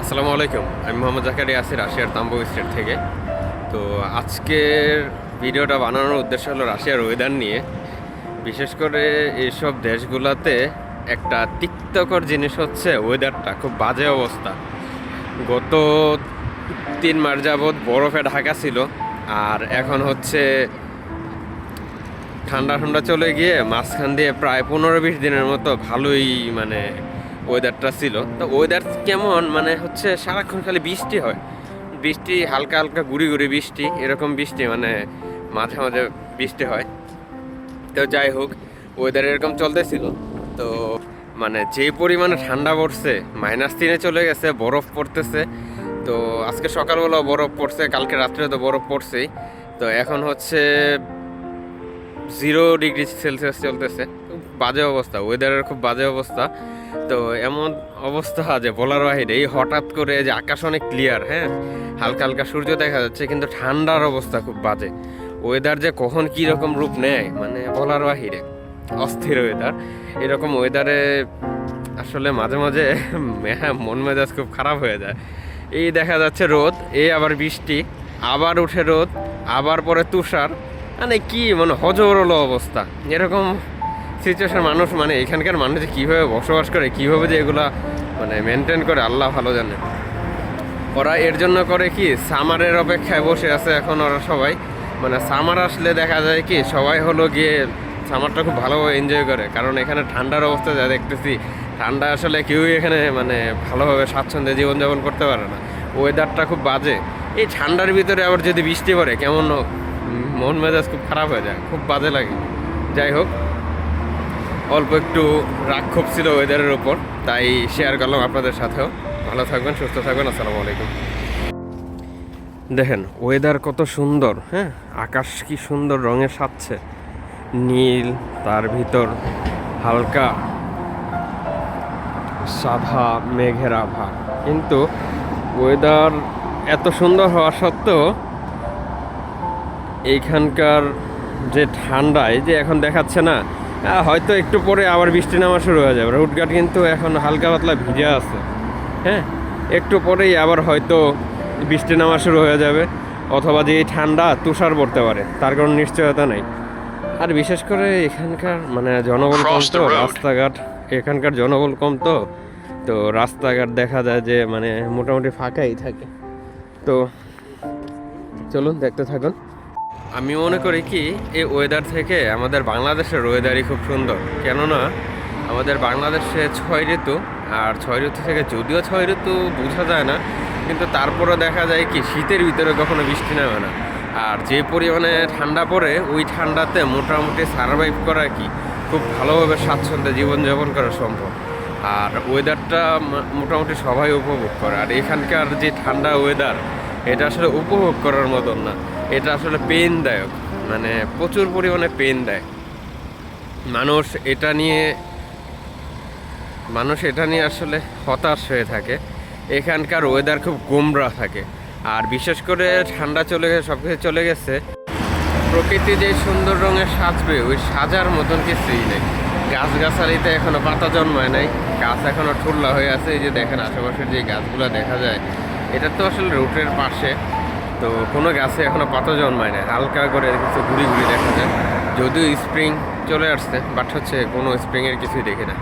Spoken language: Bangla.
আসসালামু আলাইকুম। আমি মোহাম্মদ জাকারিয়া আছি রাশিয়ার তাম্বু স্টেট থেকে। তো আজকের ভিডিওটা বানানোর উদ্দেশ্য হলো রাশিয়ার ওয়েদার নিয়ে। বিশেষ করে এইসব দেশগুলোতে একটা তিক্তকর জিনিস হচ্ছে ওয়েদারটা খুব বাজে অবস্থা। গত 3 মাস যাবৎ বরফে ঢাকা ছিল, আর এখন হচ্ছে ঠান্ডা ঠান্ডা চলে গিয়ে মাঝখান দিয়ে প্রায় 15-20 দিনের মতো ভালোই ওয়েদারটা ছিল। তো ওয়েদার কেমন হচ্ছে সারাক্ষণ খালি বৃষ্টি হয়, বৃষ্টি হালকা হালকা গুড়ি গুড়ি বৃষ্টি, এরকম বৃষ্টি মাঝে মাঝে বৃষ্টি হয়। তো যাই হোক, ওয়েদার এরকম চলতেছিল। তো যে পরিমাণে ঠান্ডা পড়ছে, -3-এ চলে গেছে, বরফ পড়তেছে। তো আজকে সকালবেলা বরফ পড়ছে, কালকে রাত্রে তো বরফ পড়ছেই। তো এখন হচ্ছে 0 ডিগ্রি সেলসিয়াস চলতেছে। খুব বাজে অবস্থা, ওয়েদারের খুব বাজে অবস্থা। তো এমন অবস্থা যে বলার বাহিরে, এই হঠাৎ করে যে আকাশ অনেক ক্লিয়ার, হ্যাঁ, হালকা হালকা সূর্য দেখা যাচ্ছে, কিন্তু ঠান্ডার অবস্থা খুব বাজে। ওয়েদার যে কখন কী রকম রূপ নেয় বলার বাহিরে, অস্থির ওয়েদার। এরকম ওয়েদারে আসলে মাঝে মাঝে মন মেজাজ খুব খারাপ হয়ে যায়। এই দেখা যাচ্ছে রোদ, এই আবার বৃষ্টি, আবার উঠে রোদ, আবার পরে তুষার, কি হজবরল অবস্থা। এরকম সিচুয়েশন মানুষ এখানকার মানুষ যে কীভাবে বসবাস করে, কীভাবে যে এগুলা মেনটেন করে, আল্লাহ ভালো জানে। ওরা এর জন্য করে কি, সামারের অপেক্ষায় বসে আছে এখন ওরা সবাই। সামার আসলে দেখা যায় কি, সবাই হলো গিয়ে সামারটা খুব ভালোভাবে এনজয় করে। কারণ এখানে ঠান্ডার অবস্থা যা দেখতেছি, ঠান্ডা আসলে কেউই এখানে ভালোভাবে স্বাচ্ছন্দ্যে জীবনযাপন করতে পারে না। ওয়েদারটা খুব বাজে। এই ঠান্ডার ভিতরে আবার যদি বৃষ্টি পড়ে, কেমন মন মেজাজ খুব খারাপ হয়ে যায়, খুব বাজে লাগে। যাই হোক, অল্প একটু রাগ ক্ষোভ ছিল ওয়েদারের উপর, তাই শেয়ার করলাম আপনাদের সাথেও। ভালো থাকবেন, সুস্থ থাকবেন। আসসালামু আলাইকুম। দেখেন ওয়েদার কত সুন্দর, হ্যাঁ, আকাশ কি সুন্দর রঙে সাজছে, নীল, তার ভিতর হালকা সাদা মেঘের আভা। কিন্তু ওয়েদার এত সুন্দর হওয়া সত্ত্বেও এইখানকার যে ঠান্ডায় যে এখন দেখাচ্ছে না, হয়তো একটু পরে আবার বৃষ্টি নামা শুরু হয়ে যাবে। রোডঘাট কিন্তু এখন হালকা পাতলা ভিজে আছে, হ্যাঁ, একটু পরেই আবার হয়তো বৃষ্টি নামা শুরু হয়ে যাবে, অথবা যে এই ঠান্ডা তুষার পড়তে পারে, তার কোনো নিশ্চয়তা নেই। আর বিশেষ করে এখানকার জনবল কম তো, রাস্তাঘাট, এখানকার জনবল কম তো, তো রাস্তাঘাট দেখা যায় যে মোটামুটি ফাঁকাই থাকে। তো চলুন দেখতে থাকুন। আমি মনে করি কি, এই ওয়েদার থেকে আমাদের বাংলাদেশের ওয়েদারই খুব সুন্দর। কেননা আমাদের বাংলাদেশে 6 ঋতু, আর 6 ঋতু থেকে যদিও 6 ঋতু বোঝা যায় না, কিন্তু তারপরও দেখা যায় কি, শীতের ভিতরে কখনো বৃষ্টি নামে না। আর যে পরিমাণে ঠান্ডা পড়ে, ওই ঠান্ডাতে মোটামুটি সারভাইভ করা কি খুব ভালোভাবে স্বাচ্ছন্দ্যে জীবনযাপন করা সম্ভব। আর ওয়েদারটা মোটামুটি সবাই উপভোগ করে। আর এখানকার যে ঠান্ডা ওয়েদার, এটা আসলে উপভোগ করার মতন না, এটা আসলে পেনদায়ক, প্রচুর পরিমাণে পেন দেয়। মানুষ এটা নিয়ে আসলে হতাশ হয়ে থাকে। এখানকার ওয়েদার খুব গোমরা থাকে। আর বিশেষ করে ঠান্ডা চলে গেছে, সব কিছু চলে গেছে, প্রকৃতি যে সুন্দর রঙে সাজবে, ওই সাজার মতন কিছুই নেই। গাছগাছালিতে এখনো পাতা জন্মায় নাই, গাছ এখনো ঠুল্লা হয়ে আছে। এই যে দেখেন আশেপাশের যে গাছগুলো দেখা যায়, এটা তো আসলে রোডের পাশে, তো কোনো গাছে এখনো পাতা জন্মায় না, হালকা করে কিছু ঘুরি ঘুরি দেখা যায়। যদিও স্প্রিং চলে আসছে, বাট হচ্ছে কোনো স্প্রিংয়ের কিছুই দেখি না।